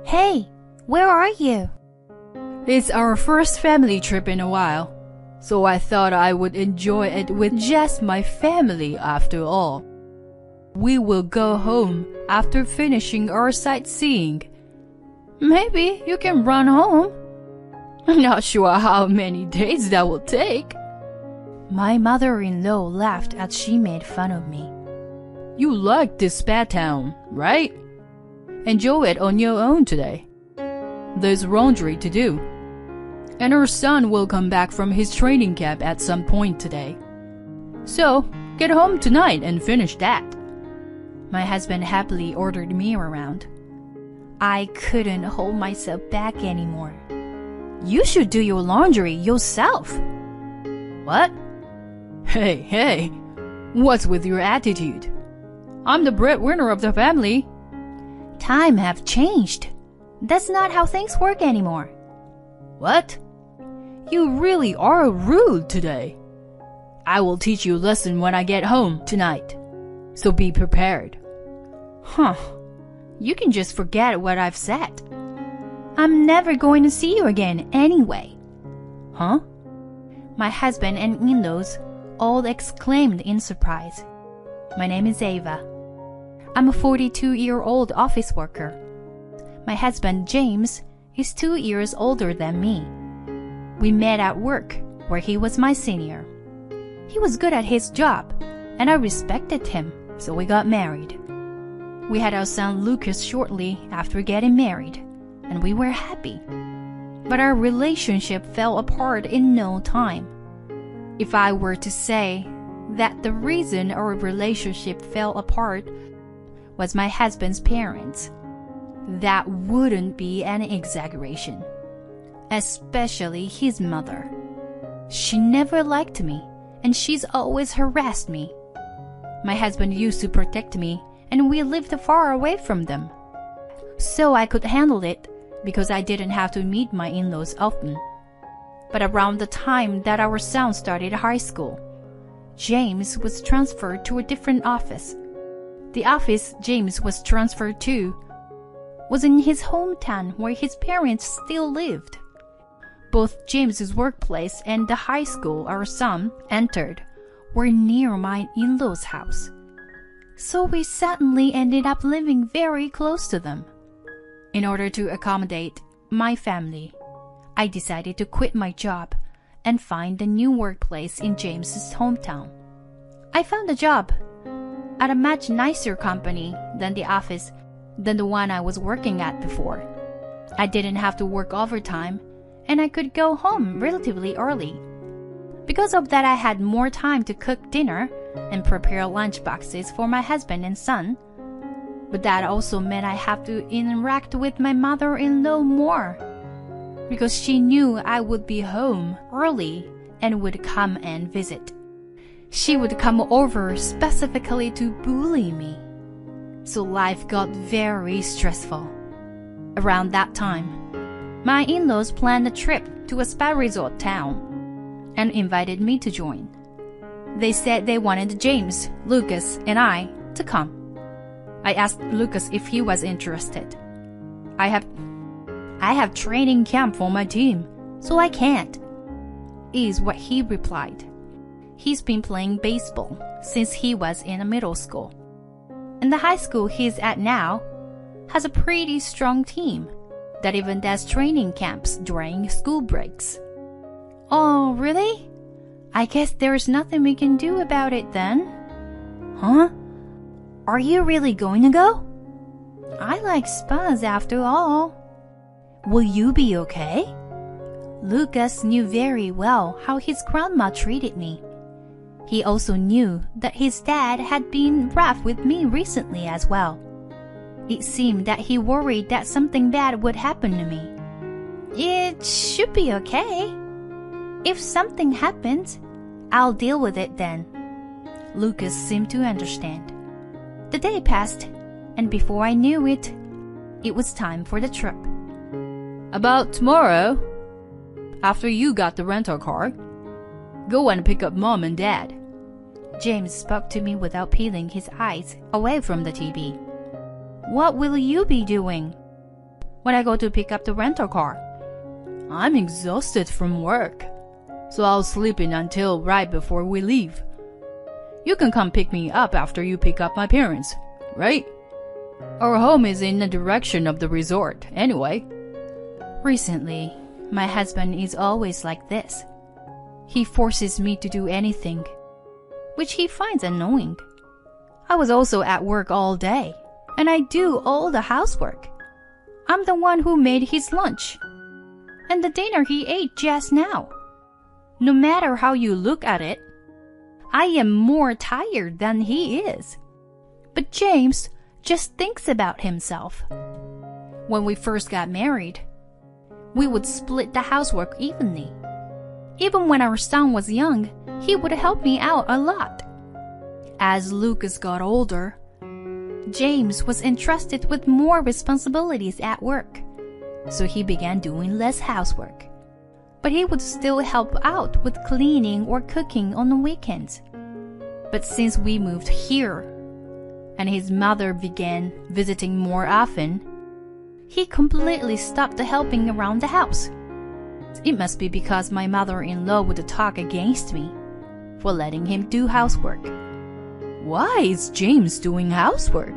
Hey, where are you? It's our first family trip in a while, so I thought I would enjoy it with just my family after all. We will go home after finishing our sightseeing. Maybe you can run home. I'm not sure how many days that will take. My mother-in-law laughed as she made fun of me. You like this spa town, right? Enjoy it on your own today. There's laundry to do. And our son will come back from his training camp at some point today. So, get home tonight and finish that. My husband happily ordered me around. I couldn't hold myself back anymore. You should do your laundry yourself. What? Hey, what's with your attitude? I'm the breadwinner of the family. Time have changed. That's not how things work anymore. What? You really are rude today. I will teach you a lesson when I get home tonight, so be prepared. Huh. You can just forget what I've said. I'm never going to see you again anyway. Huh? My husband and in-laws all exclaimed in surprise. My name is Ava. I'm a 42-year-old office worker. My husband, James, is 2 years older than me. We met at work, where he was my senior. He was good at his job, and I respected him, so we got married. We had our son Lucas shortly after getting married, and we were happy. But our relationship fell apart in no time. If I were to say that the reason our relationship fell apart was my husband's parents, that wouldn't be an exaggeration. Especially his mother. She never liked me, and she's always harassed me. My husband used to protect me, and we lived far away from them. So I could handle it because I didn't have to meet my in-laws often. But around the time that our son started high school, James was transferred to a different office. The office James was transferred to was in his hometown where his parents still lived. Both James's workplace and the high school our son entered were near my in-laws' house. So we suddenly ended up living very close to them. In order to accommodate my family, I decided to quit my job and find a new workplace in James's hometown. I found a job at a much nicer company than the one I was working at before. I didn't have to work overtime, and I could go home relatively early. Because of that, I had more time to cook dinner and prepare lunch boxes for my husband and son. But that also meant I had to interact with my mother-in-law more, because she knew I would be home early and would come and visit. She would come over specifically to bully me. So life got very stressful. Around that time, my in-laws planned a trip to a spa resort town and invited me to join. They said they wanted James, Lucas, and I to come. I asked Lucas if he was interested. I have training camp for my team, so I can't, is what he replied. He's been playing baseball since he was in middle school. And the high school he's at now has a pretty strong team that even does training camps during school breaks. Oh, really? I guess there's nothing we can do about it then. Huh? Are you really going to go? I like spas after all. Will you be okay? Lucas knew very well how his grandma treated me. He also knew that his dad had been rough with me recently as well. It seemed that he worried that something bad would happen to me. It should be okay. If something happens, I'll deal with it then. Lucas seemed to understand. The day passed, and before I knew it, it was time for the trip. About tomorrow, after you got the rental car, go and pick up Mom and Dad. James spoke to me without peeling his eyes away from the TV. What will you be doing? when I go to pick up the rental car. I'm exhausted from work, so I'll sleep in until right before we leave. You can come pick me up after you pick up my parents, right? Our home is in the direction of the resort, anyway. Recently, my husband is always like this. He forces me to do anything, which he finds annoying. I was also at work all day, and I do all the housework. I'm the one who made his lunch, and the dinner he ate just now. No matter how you look at it, I am more tired than he is. But James just thinks about himself. When we first got married, we would split the housework evenly. Even when our son was young, he would help me out a lot. As Lucas got older, James was entrusted with more responsibilities at work, so he began doing less housework. But he would still help out with cleaning or cooking on the weekends. But since we moved here, and his mother began visiting more often, he completely stopped helping around the house. It must be because my mother-in-law would talk against me for letting him do housework. Why is James doing housework?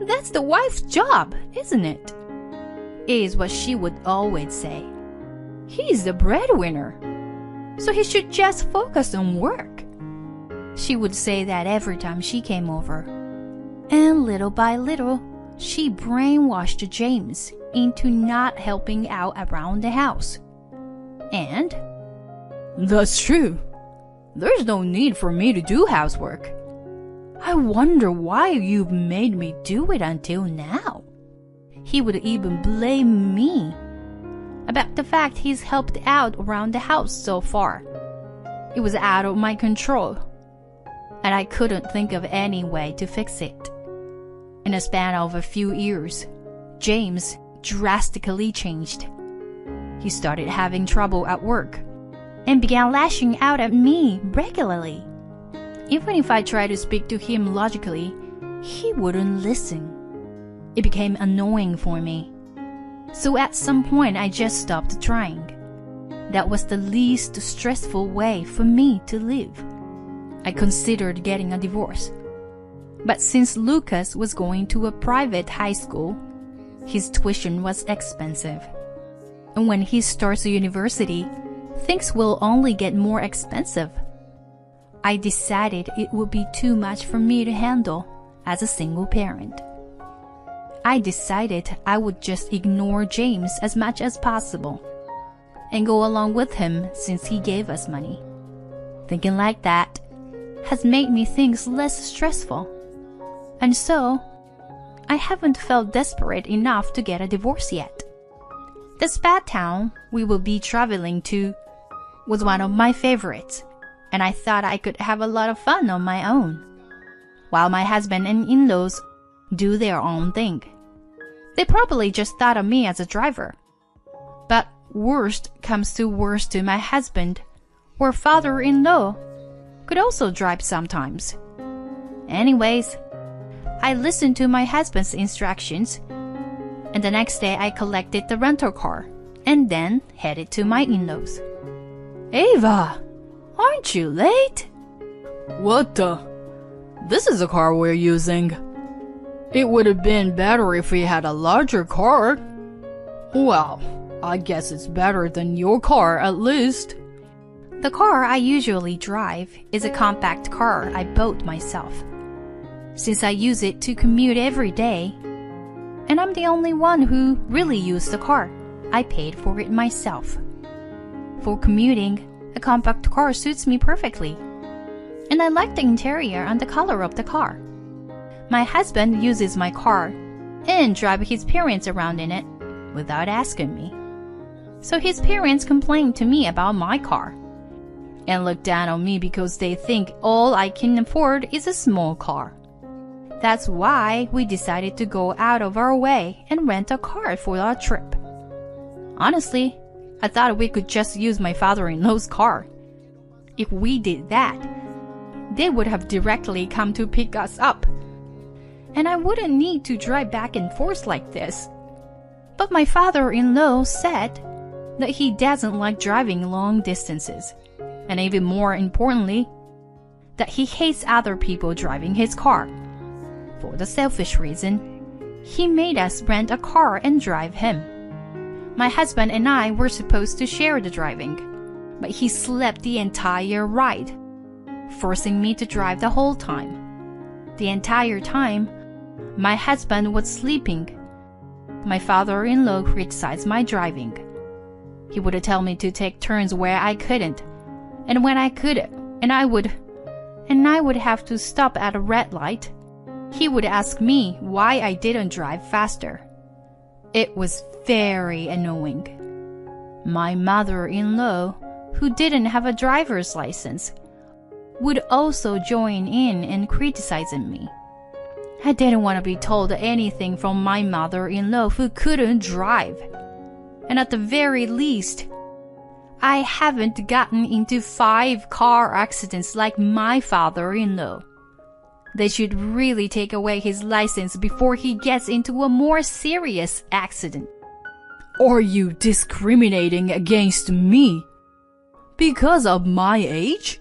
That's the wife's job, isn't it? Is what she would always say. He's the breadwinner, so he should just focus on work. She would say that every time she came over. And little by little, she brainwashed James into not helping out around the house. And that's true. There's no need for me to do housework. I wonder why you've made me do it until now. He would even blame me about the fact he's helped out around the house so far. It was out of my control, and I couldn't think of any way to fix it. In a span of a few years, James drastically changed. He started having trouble at work and began lashing out at me regularly. Even if I tried to speak to him logically, he wouldn't listen. It became annoying for me. So at some point, I just stopped trying. That was the least stressful way for me to live. I considered getting a divorce. But since Lucas was going to a private high school, his tuition was expensive. And when he starts a university, things will only get more expensive. I decided it would be too much for me to handle as a single parent. I decided I would just ignore James as much as possible and go along with him since he gave us money. Thinking like that has made me things less stressful. And so, I haven't felt desperate enough to get a divorce yet. The spa town we will be traveling to was one of my favorites, and I thought I could have a lot of fun on my own, while my husband and in-laws do their own thing. They probably just thought of me as a driver. But worst comes to worst to my husband or father-in-law could also drive sometimes. Anyways, I listened to my husband's instructions, and the next day I collected the rental car and then headed to my in-laws. Ava, aren't you late? What the? This is the car we're using. It would have been better if we had a larger car. Well, I guess it's better than your car at least. The car I usually drive is a compact car I bought myself. Since I use it to commute every day, and I'm the only one who really used the car, I paid for it myself. For commuting, a compact car suits me perfectly, and I like the interior and the color of the car. My husband uses my car and drives his parents around in it without asking me. So his parents complain to me about my car and look down on me because they think all I can afford is a small car. That's why we decided to go out of our way and rent a car for our trip. Honestly, I thought we could just use my father-in-law's car. If we did that, they would have directly come to pick us up, and I wouldn't need to drive back and forth like this. But my father-in-law said that he doesn't like driving long distances, and even more importantly, that he hates other people driving his car. For the selfish reason, he made us rent a car and drive him. My husband and I were supposed to share the driving, but he slept the entire ride, forcing me to drive the whole time. The entire time, my husband was sleeping. My father-in-law criticized my driving. He would tell me to take turns where I couldn't, and when I could, and I would have to stop at a red light, he would ask me why I didn't drive faster. It was very annoying. My mother-in-law, who didn't have a driver's license, would also join in criticizing me. I didn't want to be told anything from my mother-in-law who couldn't drive. And at the very least, I haven't gotten into 5 car accidents like my father-in-law. They should really take away his license before he gets into a more serious accident. Are you discriminating against me because of my age?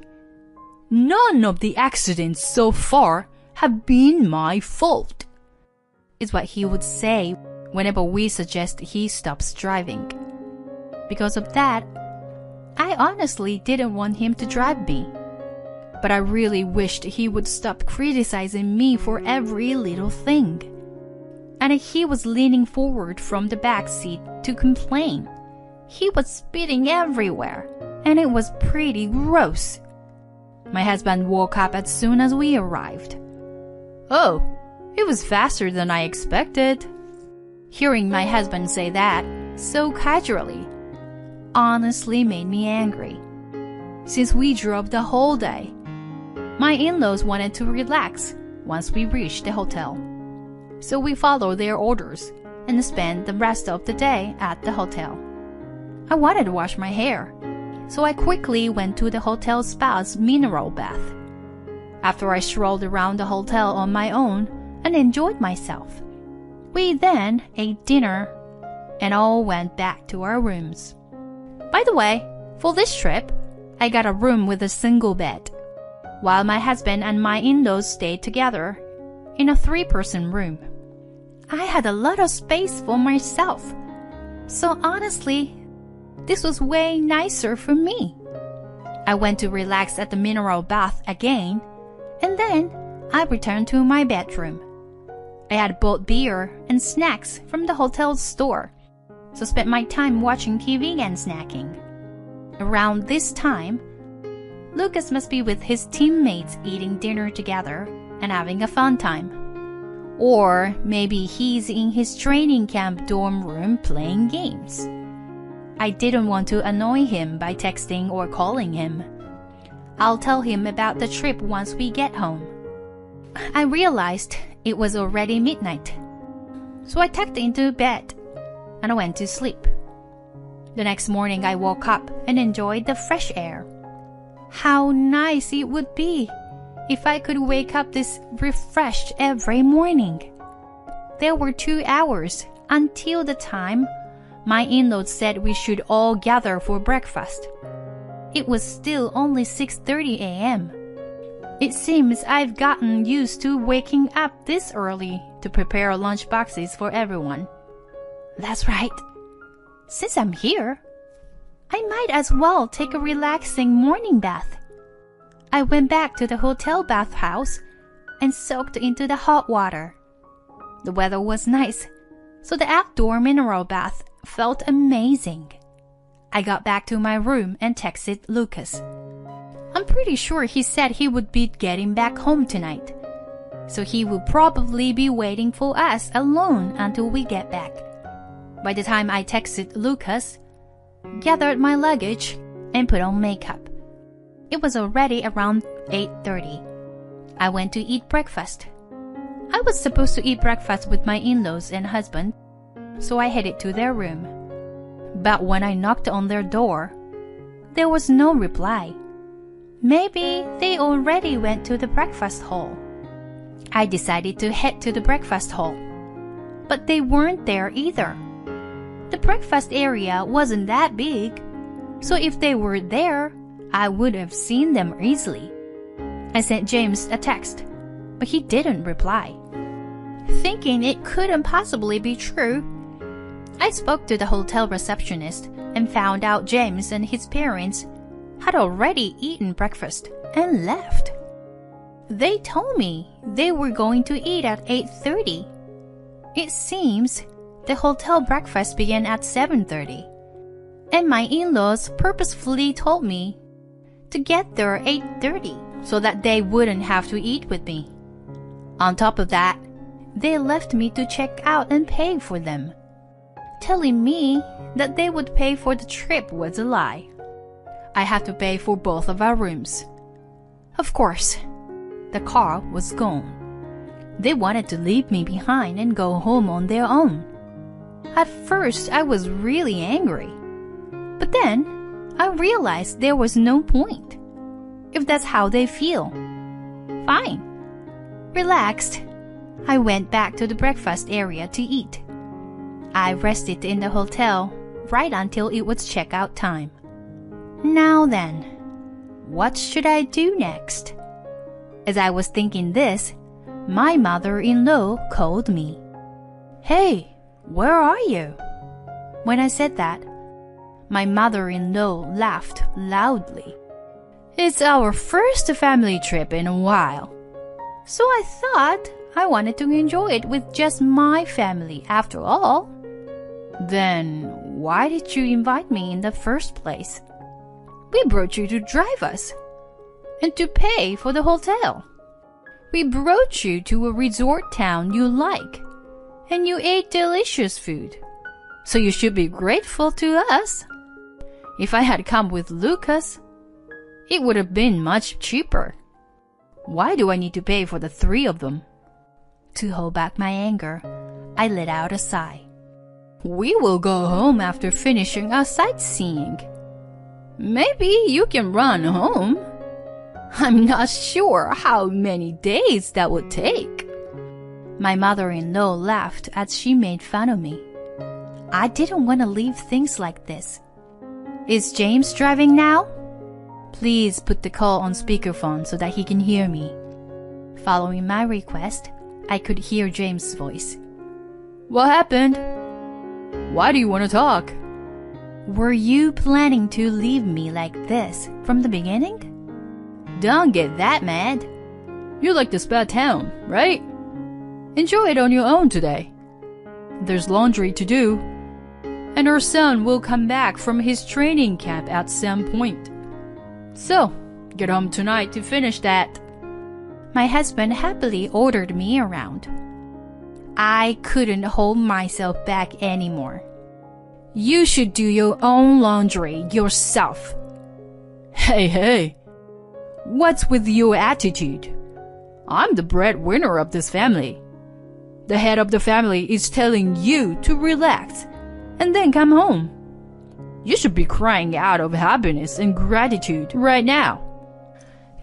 None of the accidents so far have been my fault, is what he would say whenever we suggest he stops driving. Because of that, I honestly didn't want him to drive me. But I really wished he would stop criticizing me for every little thing. And he was leaning forward from the back seat to complain. He was spitting everywhere, and it was pretty gross. My husband woke up as soon as we arrived. Oh, it was faster than I expected. Hearing my husband say that so casually honestly made me angry. Since we drove the whole day, my in-laws wanted to relax once we reached the hotel. So we followed their orders and spent the rest of the day at the hotel. I wanted to wash my hair, so I quickly went to the hotel spa's mineral bath. After I strolled around the hotel on my own and enjoyed myself, we then ate dinner and all went back to our rooms. By the way, for this trip, I got a room with a single bed, while my husband and my in-laws stayed together in a 3-person room. I had a lot of space for myself, so honestly, this was way nicer for me. I went to relax at the mineral bath again, and then I returned to my bedroom. I had bought beer and snacks from the hotel store, so spent my time watching TV and snacking. Around this time, Lucas must be with his teammates eating dinner together and having a fun time. Or maybe he's in his training camp dorm room playing games. I didn't want to annoy him by texting or calling him. I'll tell him about the trip once we get home. I realized it was already midnight, so I tucked into bed and I went to sleep. The next morning I woke up and enjoyed the fresh air. How nice it would be if I could wake up this refreshed every morning. There were 2 hours until the time my in-laws said we should all gather for breakfast. It was still only 6:30 a.m. It seems I've gotten used to waking up this early to prepare lunch boxes for everyone. That's right. Since I'm here, I might as well take a relaxing morning bath. I went back to the hotel bathhouse and soaked into the hot water. The weather was nice, so the outdoor mineral bath felt amazing. I got back to my room and texted Lucas. I'm pretty sure he said he would be getting back home tonight, so he will probably be waiting for us alone until we get back. By the time I texted Lucas, gathered my luggage, and put on makeup, it was already around 8:30. I went to eat breakfast. I was supposed to eat breakfast with my in-laws and husband, so I headed to their room. But when I knocked on their door, there was no reply. Maybe they already went to the breakfast hall. I decided to head to the breakfast hall, but they weren't there either. breakfast area wasn't that big, so if they were there, I would have seen them easily. I sent James a text, but he didn't reply. Thinking it couldn't possibly be true, I spoke to the hotel receptionist and found out James and his parents had already eaten breakfast and left. They told me they were going to eat at 8:30. It seems the hotel breakfast began at 7:30, and my in-laws purposefully told me to get there at 8:30 so that they wouldn't have to eat with me. On top of that, they left me to check out and pay for them. Telling me that they would pay for the trip was a lie. I had to pay for both of our rooms. Of course, the car was gone. They wanted to leave me behind and go home on their own. At first, I was really angry. But then, I realized there was no point. If that's how they feel, fine. Relaxed, I went back to the breakfast area to eat. I rested in the hotel right until it was checkout time. Now then, what should I do next? As I was thinking this, my mother-in-law called me. Hey, where are you? When I said that, my mother-in-law laughed loudly. It's our first family trip in a while. So I thought I wanted to enjoy it with just my family after all. Then why did you invite me in the first place? We brought you to drive us and to pay for the hotel. We brought you to a resort town you like, and you ate delicious food. So you should be grateful to us. If I had come with Lucas, it would have been much cheaper. Why do I need to pay for the three of them? To hold back my anger, I let out a sigh. We will go home after finishing our sightseeing. Maybe you can run home. I'm not sure how many days that would take. My mother-in-law laughed as she made fun of me. I didn't want to leave things like this. Is James driving now? Please put the call on speakerphone so that he can hear me. Following my request, I could hear James' voice. What happened? Why do you want to talk? Were you planning to leave me like this from the beginning? Don't get that mad. You like this bad town, right? Enjoy it on your own today. There's laundry to do, and our son will come back from his training camp at some point. So, get home tonight to finish that. My husband happily ordered me around. I couldn't hold myself back anymore. You should do your own laundry yourself. Hey. What's with your attitude? I'm the breadwinner of this family. The head of the family is telling you to relax and then come home. You should be crying out of happiness and gratitude right now.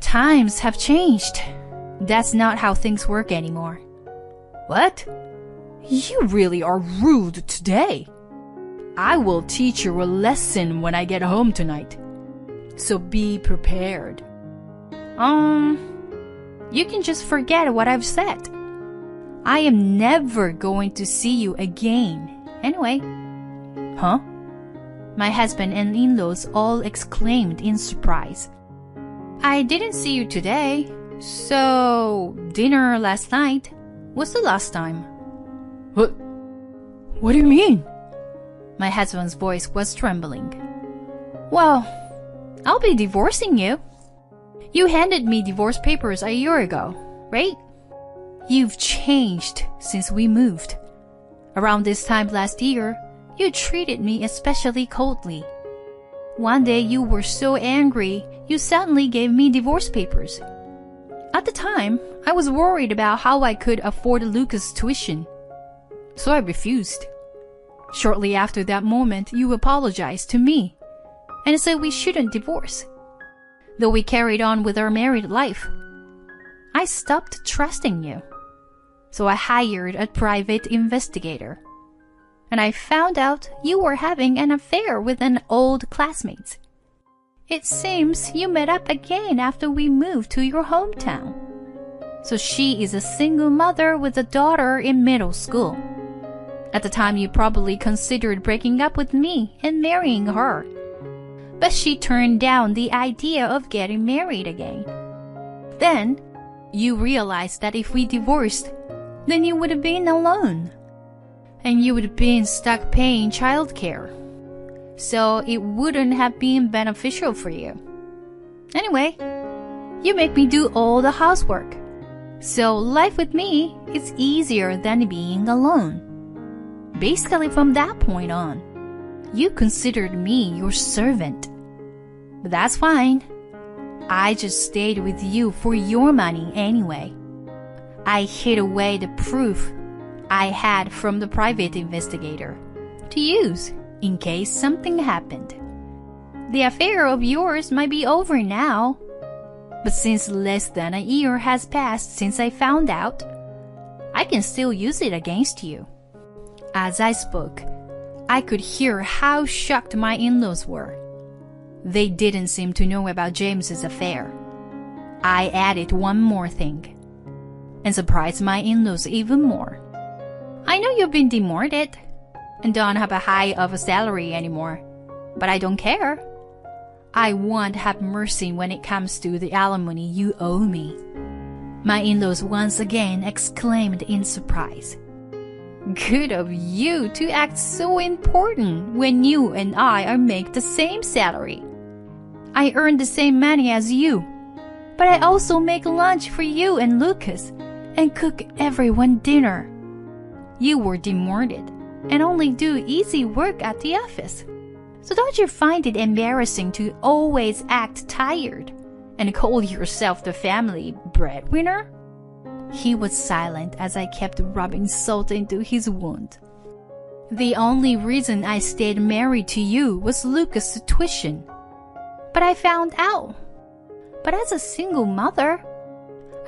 Times have changed. That's not how things work anymore. What? You really are rude today. I will teach you a lesson when I get home tonight. So be prepared. You can just forget what I've said. I am never going to see you again. Anyway. Huh? My husband and in-laws all exclaimed in surprise. I didn't see you today, so dinner last night was the last time. What do you mean? My husband's voice was trembling. Well, I'll be divorcing you. You handed me divorce papers a year ago, right? You've changed since we moved. Around this time last year, you treated me especially coldly. One day you were so angry, you suddenly gave me divorce papers. At the time, I was worried about how I could afford Lucas' tuition, so I refused. Shortly after that moment, you apologized to me and said we shouldn't divorce, though we carried on with our married life. I stopped trusting you, so I hired a private investigator. and I found out you were having an affair with an old classmate. It seems you met up again after we moved to your hometown. So she is a single mother with a daughter in middle school. At the time, you probably considered breaking up with me and marrying her. But she turned down the idea of getting married again. Then, you realized that if we divorced, then you would have been alone. And you would have been stuck paying childcare. So it wouldn't have been beneficial for you. Anyway, you make me do all the housework. So life with me is easier than being alone. Basically, from that point on, you considered me your servant. But that's fine. I just stayed with you for your money anyway. I hid away the proof I had from the private investigator to use in case something happened. The affair of yours might be over now, but since less than a year has passed since I found out, I can still use it against you. As I spoke, I could hear how shocked my in-laws were. They didn't seem to know about James's affair. I added one more thing and surprised my in-laws even more. I know you've been demoted and don't have a high of a salary anymore, but I don't care. I won't have mercy when it comes to the alimony you owe me. My in-laws once again exclaimed in surprise. Good of you to act so important when you and I are make the same salary. I earn the same money as you, but I also make lunch for you and Lucas and cook everyone dinner. You were demoted and only do easy work at the office. So don't you find it embarrassing to always act tired and call yourself the family breadwinner? He was silent as I kept rubbing salt into his wound. The only reason I stayed married to you was Lucas' tuition. But I found out. But as a single mother,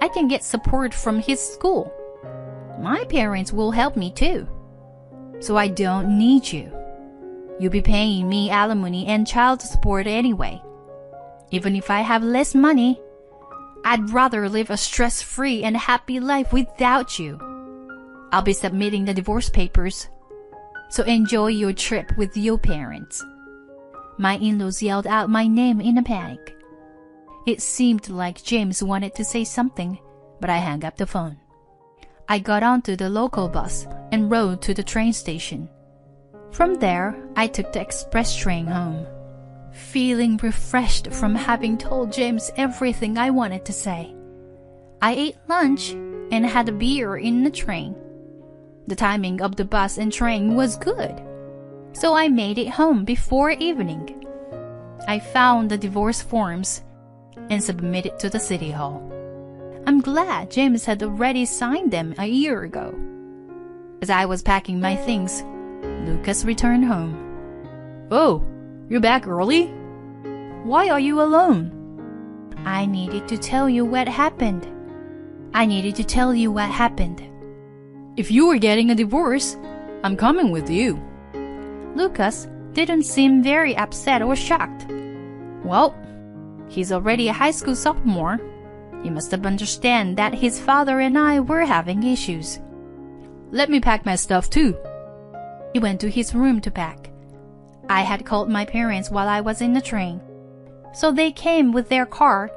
I can get support from his school. My parents will help me too. So I don't need you. You'll be paying me alimony and child support anyway. Even if I have less money, I'd rather live a stress-free and happy life without you. I'll be submitting the divorce papers, so enjoy your trip with your parents. My in-laws yelled out my name in a panic. It seemed like James wanted to say something, but I hung up the phone. I got onto the local bus and rode to the train station. From there, I took the express train home, feeling refreshed from having told James everything I wanted to say. I ate lunch and had a beer in the train. The timing of the bus and train was good, so I made it home before evening. I found the divorce forms and submitted to the city hall. I'm glad James had already signed them a year ago. As I was packing my things, Lucas returned home. Oh, you're back early? Why are you alone? I needed to tell you what happened. If you were getting a divorce, I'm coming with you. Lucas didn't seem very upset or shocked. Well, he's already a high school sophomore. He must have understood that his father and I were having issues. Let me pack my stuff too. He went to his room to pack. I had called my parents while I was in the train, so they came with their car,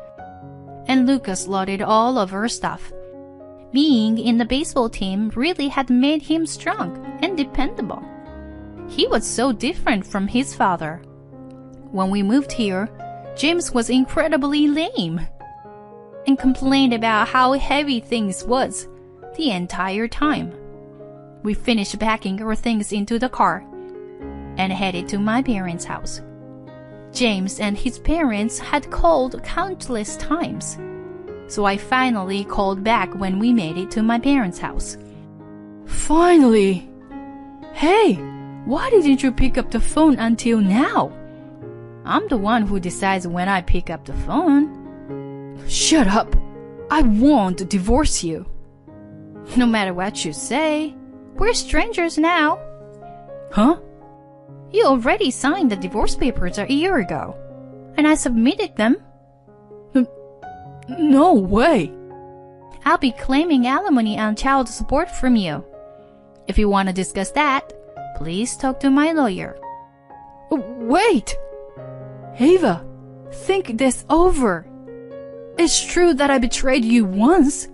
and Lucas loaded all of our stuff. Being in the baseball team really had made him strong and dependable. He was so different from his father. When we moved here, James was incredibly lame and complained about how heavy things was the entire time. We finished packing our things into the car and headed to my parents' house. James and his parents had called countless times, so I finally called back when we made it to my parents' house. Finally! Hey, why didn't you pick up the phone until now? I'm the one who decides when I pick up the phone. Shut up! I won't divorce you. No matter what you say, we're strangers now. Huh? You already signed the divorce papers a year ago, and I submitted them. No way. I'll be claiming alimony and child support from you. If you want to discuss that, please talk to my lawyer. Wait! Ava, think this over. It's true that I betrayed you once.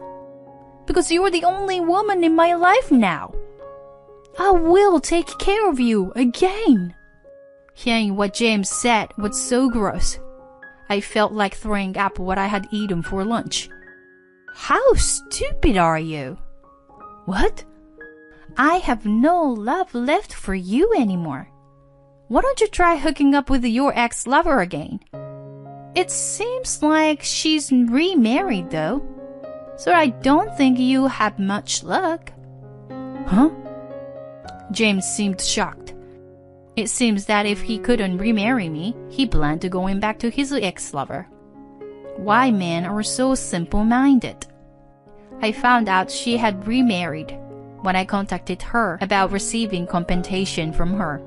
Because you're the only woman in my life now. I will take care of you again. Hearing what James said was so gross. I felt like throwing up what I had eaten for lunch. How stupid are you? What? I have no love left for you anymore. Why don't you try hooking up with your ex-lover again? It seems like she's remarried though, so I don't think you have much luck. Huh? James seemed shocked. It seems that if he couldn't remarry me, he planned to going back to his ex-lover. Why men are so simple-minded? I found out she had remarried when I contacted her about receiving compensation from her.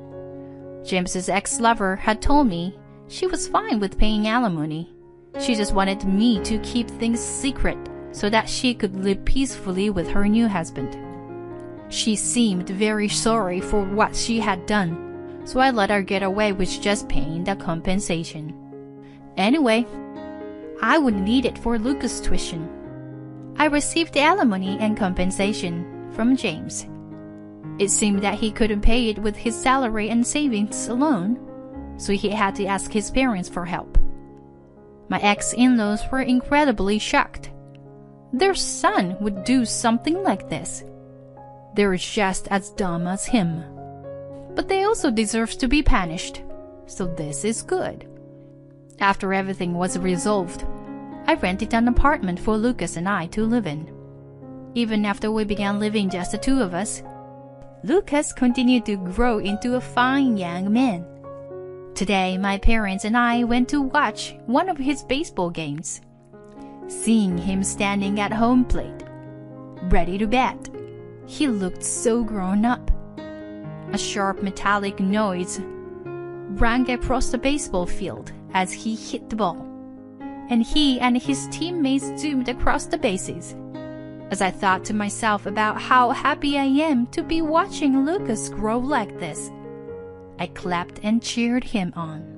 James's ex-lover had told me she was fine with paying alimony. She just wanted me to keep things secret so that she could live peacefully with her new husband. She seemed very sorry for what she had done, so I let her get away with just paying the compensation. Anyway, I would need it for Lucas' tuition. I received alimony and compensation from James. It seemed that he couldn't pay it with his salary and savings alone, so he had to ask his parents for help. My ex-in-laws were incredibly shocked. Their son would do something like this. They're just as dumb as him. But they also deserve to be punished, so this is good. After everything was resolved, I rented an apartment for Lucas and I to live in. Even after we began living just the two of us, Lucas continued to grow into a fine young man. Today, my parents and I went to watch one of his baseball games. Seeing him standing at home plate, ready to bat, he looked so grown up. A sharp metallic noise rang across the baseball field as he hit the ball, and he and his teammates zoomed across the bases. As I thought to myself about how happy I am to be watching Lucas grow like this, I clapped and cheered him on.